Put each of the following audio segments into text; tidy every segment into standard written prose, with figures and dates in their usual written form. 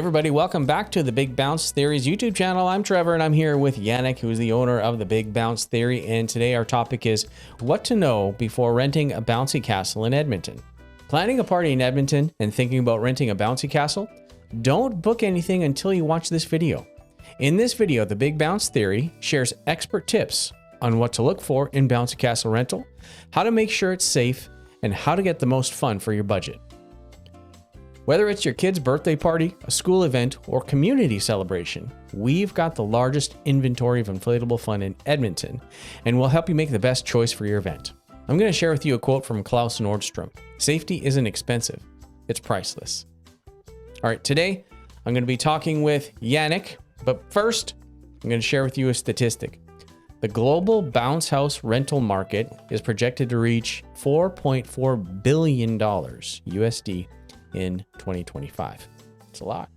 Everybody, welcome back to the Big Bounce Theories YouTube channel. I'm Trevor and I'm here with Yanick, who is the owner of the Big Bounce Theory. And today our topic is what to know before renting a bouncy castle in Edmonton. Planning a party in Edmonton and thinking about renting a bouncy castle? Don't book anything until you watch this video. In this video, the Big Bounce Theory shares expert tips on what to look for in bouncy castle rental, how to make sure it's safe, and how to get the most fun for your budget. Whether it's your kid's birthday party, a school event, or community celebration, we've got the largest inventory of inflatable fun in Edmonton, and we'll help you make the best choice for your event. I'm going to share with you a quote from Klaus Nordstrom. Safety isn't expensive, it's priceless. All right, today I'm going to be talking with Yanick, but first I'm going to share with you a statistic. The global bounce house rental market is projected to reach $4.4 billion USD in 2025. It's a lot.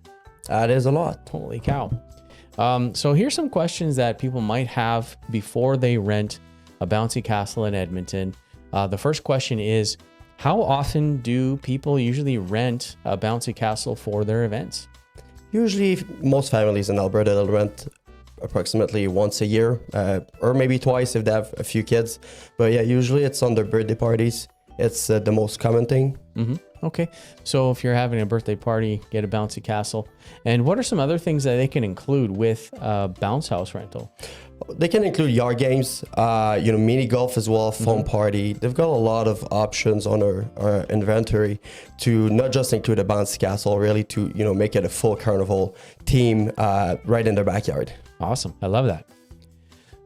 That is a lot. Holy cow. So here's some questions that people might have before they rent a bouncy castle in Edmonton. The first question is, how often do people usually rent a bouncy castle for their events? Usually, most families in Alberta, they'll rent approximately once a year, or maybe twice if they have a few kids. But yeah, usually it's on their birthday parties. It's the most common thing. Mm-hmm. Okay. So if you're having a birthday party, get a bouncy castle. And what are some other things that they can include with a bounce house rental? They can include yard games, mini golf as well, foam party. They've got a lot of options on our inventory to not just include a bouncy castle, really to, make it a full carnival theme right in their backyard. Awesome. I love that.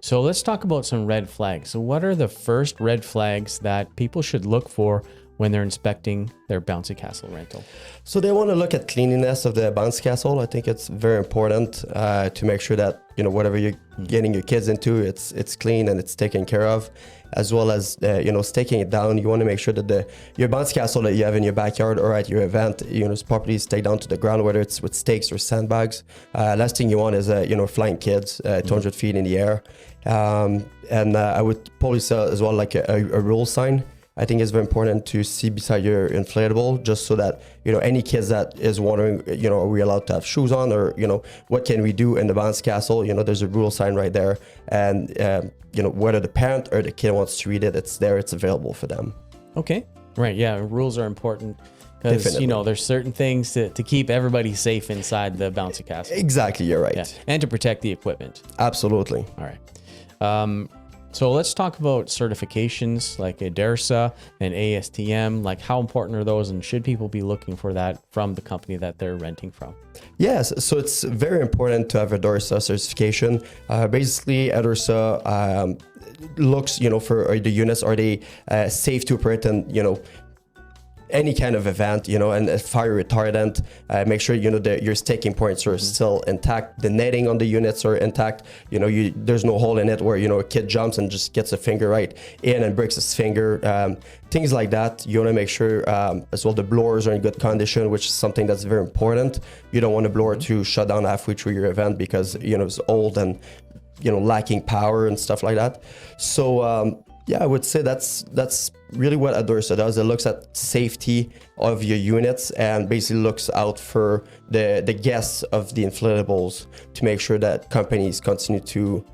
So let's talk about some red flags. So what are the first red flags that people should look for when they're inspecting their bouncy castle rental? So they want to look at cleanliness of the bouncy castle. I think it's very important to make sure that, whatever you're getting your kids into, it's clean and it's taken care of, as well as, staking it down. You want to make sure that your bouncy castle that you have in your backyard or at your event, is properly stake down to the ground, whether it's with stakes or sandbags. Last thing you want is, flying kids 200 feet in the air. And I would probably say as well, like a rule sign. I think it's very important to see beside your inflatable, just so that, any kids that is wondering, are we allowed to have shoes on, or, what can we do in the bouncy castle? There's a rule sign right there. And, whether the parent or the kid wants to read it, it's there, it's available for them. Okay. Right. Yeah. Rules are important because, there's certain things to keep everybody safe inside the bouncy castle. Exactly. You're right. Yeah. And to protect the equipment. Absolutely. All right. So let's talk about certifications like EDERSA and ASTM. Like, how important are those, and should people be looking for that from the company that they're renting from? Yes, so it's very important to have EDERSA certification. Basically, EDERSA looks, for the units, are they safe to operate in, any kind of event, and fire retardant. Make sure, that your staking points are still intact. The netting on the units are intact. There's no hole in it where, a kid jumps and just gets a finger right in and breaks his finger. Things like that. You want to make sure as well the blowers are in good condition, which is something that's very important. You don't want a blower to shut down halfway through your event because, it's old and, lacking power and stuff like that. So, yeah, I would say that's really what EDERSA does. It looks at safety of your units and basically looks out for the guests of the inflatables to make sure that companies continue to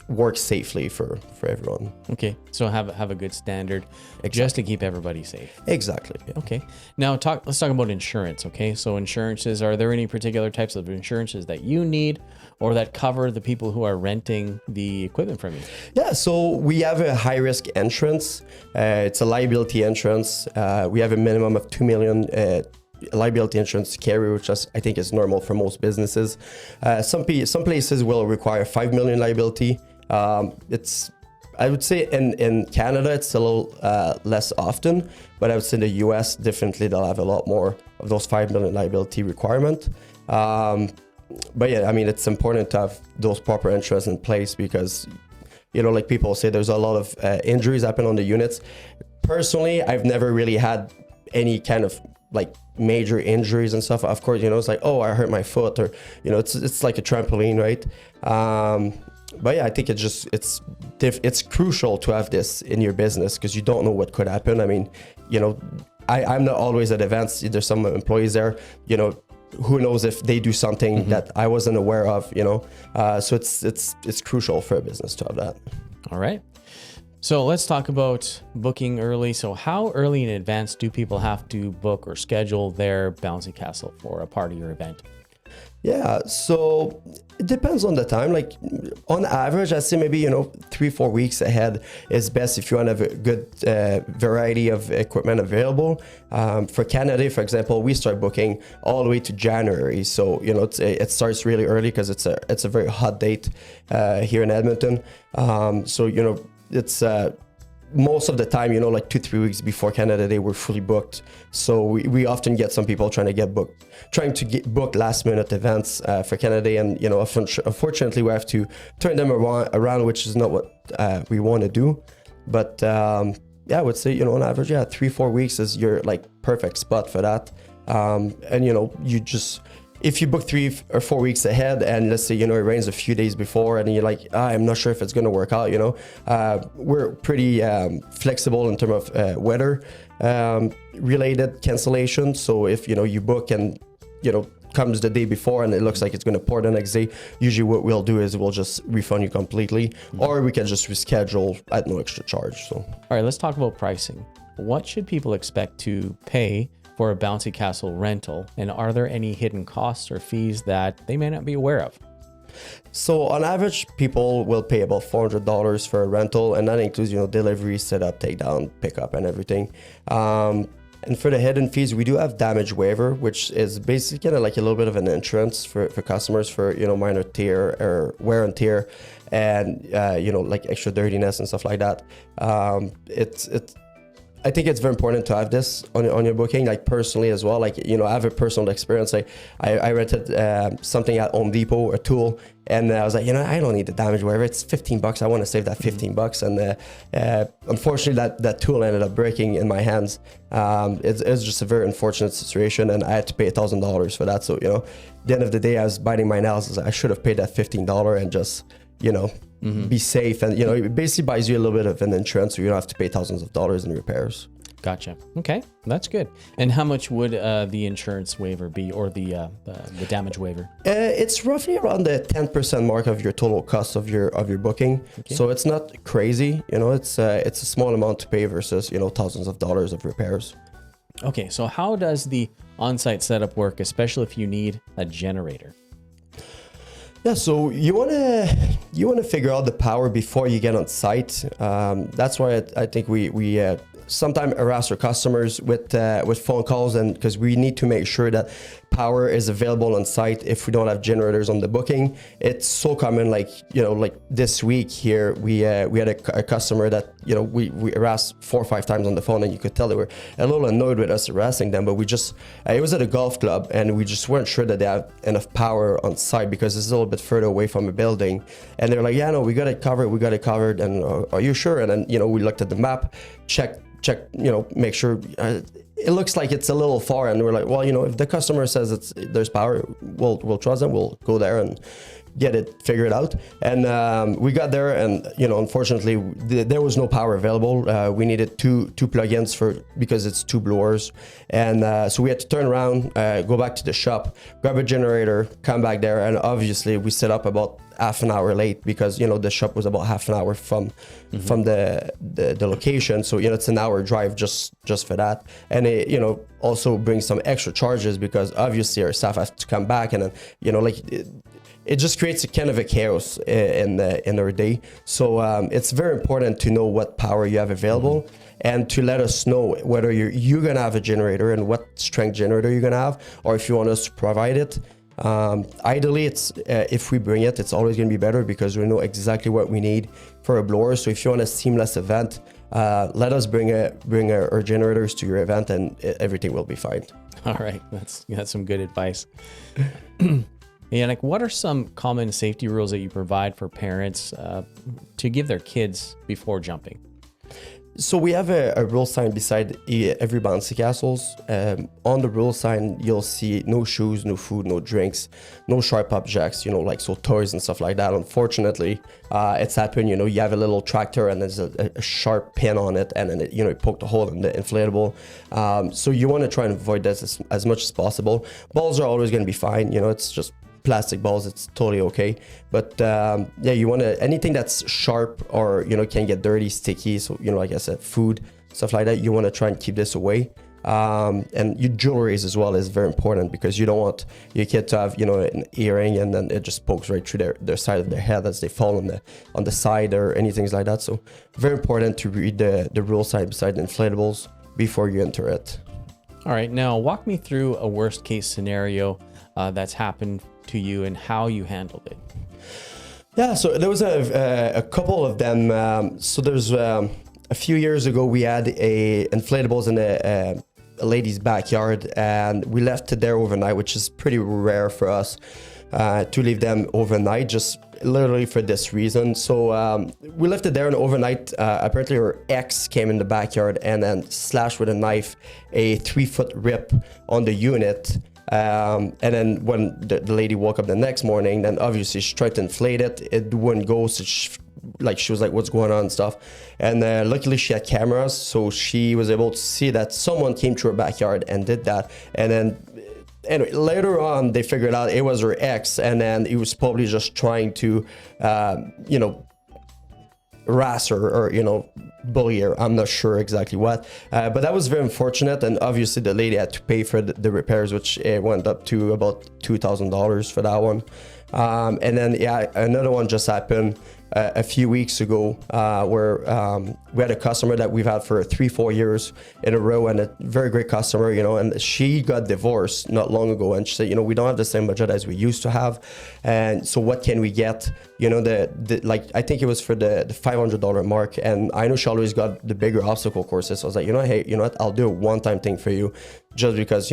work safely for everyone. Okay, so have a good standard, just to keep everybody safe. Exactly. Yeah. Okay, now let's talk about insurance. Okay, so insurances, are there any particular types of insurances that you need or that cover the people who are renting the equipment from you? Yeah, so we have a high risk insurance. It's a liability insurance. We have a minimum of 2 million liability insurance to carry, which I think is normal for most businesses. Some places will require 5 million liability. I would say in Canada, it's a little less often, but I would say in the US, definitely they'll have a lot more of those 5 million liability requirement. But yeah, it's important to have those proper insurance in place because, like people say, there's a lot of injuries happen on the units. Personally, I've never really had any kind of like major injuries and stuff. Of course, it's like, oh, I hurt my foot, or, it's like a trampoline, right? But yeah, I think it's crucial to have this in your business because you don't know what could happen. I'm not always at events. There's some employees there, you know, who knows if they do something that I wasn't aware of, you know. So it's crucial for a business to have that. All right. So let's talk about booking early. So how early in advance do people have to book or schedule their bouncy castle for a party or event? Yeah, so it depends on the time. Like on average, I'd say maybe, you know, 3-4 weeks ahead is best if you want to have a good variety of equipment available. For Canada, for example, we start booking all the way to January. So, you know, it starts really early because it's a very hot date here in Edmonton. So, you know, it's most of the time, you know, like 2-3 weeks before Canada Day, we're fully booked. So we often get some people trying to get booked last minute events for Canada Day. And, you know, unfortunately, we have to turn them around, which is not what we want to do. But yeah, I would say, you know, on average, 3-4 weeks is your like perfect spot for that. And, you know, if you book 3 or 4 weeks ahead and let's say, you know, it rains a few days before and you're like, I'm not sure if it's going to work out, you know, we're pretty flexible in terms of weather related cancellation. So if, you know, you book and, you know, comes the day before and it looks like it's going to pour the next day, usually what we'll do is we'll just refund you completely, or we can just reschedule at no extra charge. So, all right, let's talk about pricing. What should people expect to pay for a bouncy castle rental, and are there any hidden costs or fees that they may not be aware of? So on average, people will pay about $400 for a rental, and that includes, you know, delivery, setup, takedown, pickup, and everything. And for the hidden fees, we do have damage waiver, which is basically kind of like a little bit of an insurance for customers for, you know, minor tear or wear and tear, and you know, like extra dirtiness and stuff like that. I think it's very important to have this on your booking, like personally as well. Like, you know, I have a personal experience. Like I rented something at Home Depot, a tool, and I was like, you know, I don't need the damage waiver. It's $15. I want to save that $15. And unfortunately, that tool ended up breaking in my hands. It's just a very unfortunate situation, and I had to pay $1,000 for that. So, you know, at the end of the day, I was biting my nails. I should have paid that $15 and just, you know, be safe. And, you know, it basically buys you a little bit of an insurance so you don't have to pay thousands of dollars in repairs. Gotcha. Okay, that's good. And how much would the insurance waiver be, or the damage waiver? It's roughly around the 10% mark of your total cost of your booking. Okay. So it's not crazy. You know, it's a small amount to pay versus, you know, thousands of dollars of repairs. Okay, so how does the on-site setup work, especially if you need a generator? Yeah, so you wanna figure out the power before you get on site. That's why I think we sometimes harass our customers with phone calls, and because we need to make sure that power is available on site if we don't have generators on the booking. It's so common, like, you know, like this week here, we had a customer that, you know, we harassed 4 or 5 times on the phone, and you could tell they were a little annoyed with us harassing them, but we just, it was at a golf club, and we just weren't sure that they have enough power on site because it's a little bit further away from a building. And they're like, yeah, no, we got it covered. And are you sure? And then, you know, we looked at the map, check, you know, make sure it looks like it's a little far, and we're like, well, you know, if the customer says there's power, we'll trust them. We'll go there and get it figured out. And we got there, and, you know, unfortunately there was no power available. We needed two plugins because it's 2 blowers, and so we had to turn around, go back to the shop, grab a generator, come back there, and obviously we set up about half an hour late because, you know, the shop was about half an hour from the location. So, you know, it's an hour drive just for that. And it, you know, also brings some extra charges because obviously our staff have to come back, and then, you know, like it just creates a kind of a chaos in our day. So it's very important to know what power you have available and to let us know whether you're gonna have a generator and what strength generator you're gonna have, or if you want us to provide it. Ideally, it's if we bring it, it's always going to be better because we know exactly what we need for a blower. So if you want a seamless event, let us bring our generators to your event, and everything will be fine. All right, that's some good advice. Yanick, what are some common safety rules that you provide for parents to give their kids before jumping? So we have a rule sign beside every bouncy castles. On the rule sign, you'll see no shoes, no food, no drinks, no sharp objects, like so toys and stuff like that. Unfortunately, it's happened, you have a little tractor and there's a sharp pin on it, and then it poked a hole in the inflatable. So you want to try and avoid this as much as possible. Balls are always going to be fine, it's just plastic balls, it's totally okay. But you want to, anything that's sharp or can get dirty, sticky, so like I said, food, stuff like that, you want to try and keep this away. And your jewelries as well is very important, because you don't want your kid to have an earring and then it just pokes right through their side of their head as they fall on the side or anything like that. So very important to read the rule sign beside the inflatables before you enter it. All right, now walk me through a worst case scenario that's happened to you and how you handled it. Yeah, so there was a couple of them. So there's a few years ago, we had inflatables in a lady's backyard, and we left it there overnight, which is pretty rare for us to leave them overnight, just literally for this reason. So we left it there, and overnight, apparently her ex came in the backyard and then slashed with a knife a 3-foot rip on the unit. And then when the lady woke up the next morning, then obviously she tried to inflate it. It wouldn't go, so she was like, what's going on and stuff. And luckily she had cameras, so she was able to see that someone came to her backyard and did that. And then anyway, later on they figured out it was her ex, and then he was probably just trying to harass her or bully her. I'm not sure exactly what, but that was very unfortunate, and obviously the lady had to pay for the repairs, which went up to about $2,000 for that one. And then another one just happened a few weeks ago, where we had a customer that we've had for 3-4 years in a row, and a very great customer, and she got divorced not long ago, and she said, we don't have the same budget as we used to have, and so what can we get? I think it was for the $500 mark, and I know she always got the bigger obstacle courses. So I was like, hey, you know what? I'll do a one-time thing for you, just because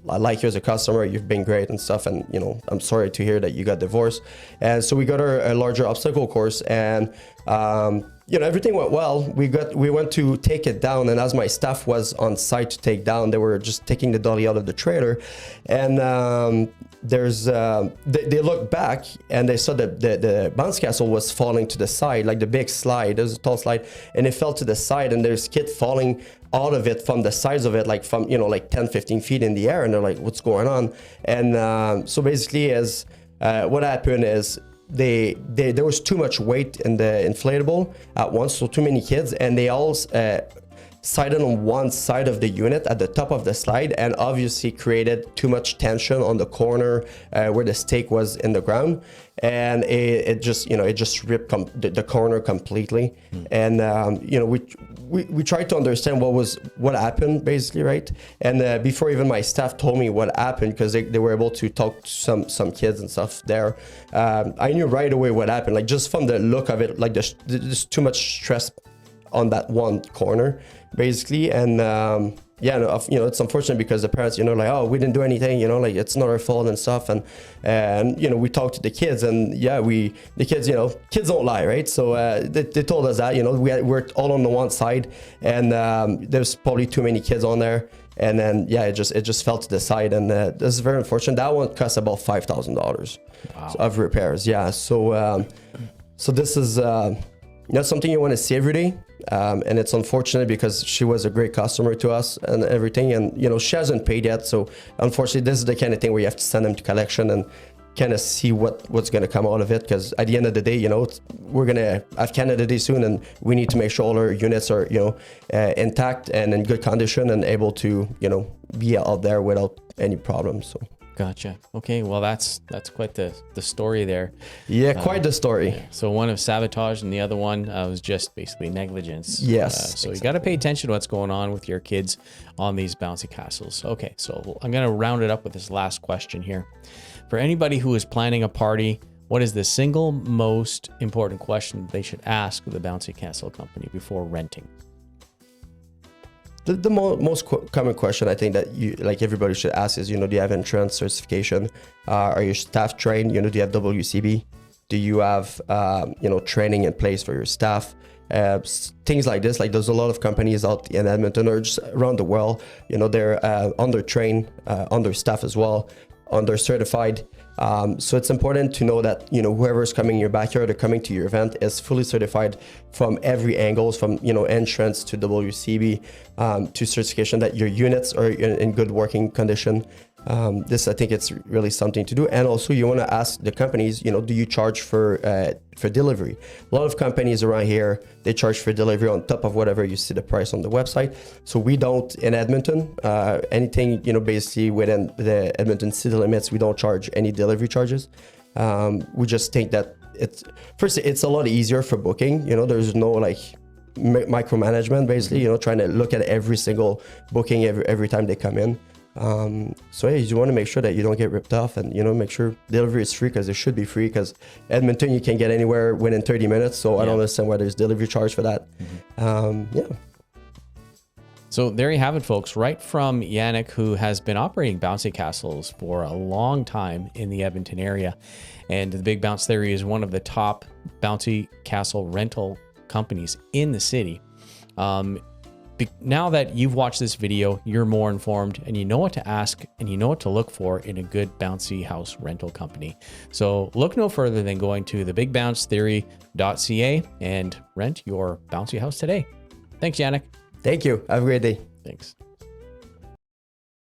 I like you as a customer, you've been great and stuff, and I'm sorry to hear that you got divorced. And so we got her a larger obstacle course, and everything went well. We went to take it down, and as my staff was on site to take down, they were just taking the dolly out of the trailer, and they looked back and they saw that the bounce castle was falling to the side, like the big slide. There's a tall slide, and it fell to the side, and there's kid falling out of it from the sides of it, like from 10-15 feet in the air, and they're like, what's going on? And so basically, as what happened is there was too much weight in the inflatable at once, so too many kids, and they all sided on one side of the unit at the top of the slide, and obviously created too much tension on the corner where the stake was in the ground, and it just ripped the corner completely. And we tried to understand what happened, basically, right? And before even my staff told me what happened, because they were able to talk to some kids and stuff there, I knew right away what happened, like just from the look of it, like there's too much stress on that one corner, basically. And it's unfortunate because the parents, like, oh, we didn't do anything, like it's not our fault and stuff. And we talked to the kids, and the kids, kids don't lie, right? So they told us that, we worked all on the one side, and there's probably too many kids on there. And then, it just fell to the side, and this is very unfortunate. That one cost about $5,000 of repairs. Yeah. So this is, something you want to see every day. And it's unfortunate because she was a great customer to us and everything, and she hasn't paid yet, so unfortunately this is the kind of thing where you have to send them to collection and kind of see what's going to come out of it, because at the end of the day, we're going to have Canada Day soon, and we need to make sure all our units are intact and in good condition and able to be out there without any problems. So Gotcha. Okay, well that's quite the story there. Yeah, quite the story. Yeah. So one of sabotage, and the other one was just basically negligence. Yes. So exactly. You got to pay attention to what's going on with your kids on these bouncy castles. Okay, so I'm going to round it up with this last question here. For anybody who is planning a party, what is the single most important question they should ask the bouncy castle company before renting? The most common question I think that everybody should ask is, do you have insurance certification? Are your staff trained? Do you have WCB? Do you have, training in place for your staff? things like this. Like there's a lot of companies out in Edmonton or just around the world, you know, they're under-trained, under-staffed as well, under-certified. So it's important to know that, you know, whoever's coming in your backyard or coming to your event is fully certified from every angles, from, you know, entrance to WCB, to certification that your units are in good working condition. This, I think it's really something to do. And also you want to ask the companies, you know, do you charge for delivery? A lot of companies around here, they charge for delivery on top of whatever you see the price on the website. So we don't in Edmonton, anything, you know, basically within the Edmonton city limits, we don't charge any delivery charges. We just think that it's a lot easier for booking. You know, there's no like micromanagement basically, you know, trying to look at every single booking every time they come in. So yeah, you want to make sure that you don't get ripped off, and, you know, make sure delivery is free, because it should be free, because Edmonton, you can get anywhere within 30 minutes. So I don't understand why there's delivery charge for that. Yeah. So there you have it, folks, right from Yanick, who has been operating bouncy castles for a long time in the Edmonton area. And the Big Bounce Theory is one of the top bouncy castle rental companies in the city. Now that you've watched this video, you're more informed, and you know what to ask and you know what to look for in a good bouncy house rental company. So look no further than going to thebigbouncetheory.ca and rent your bouncy house today. Thanks, Yanick. Thank you. Have a great day. Thanks.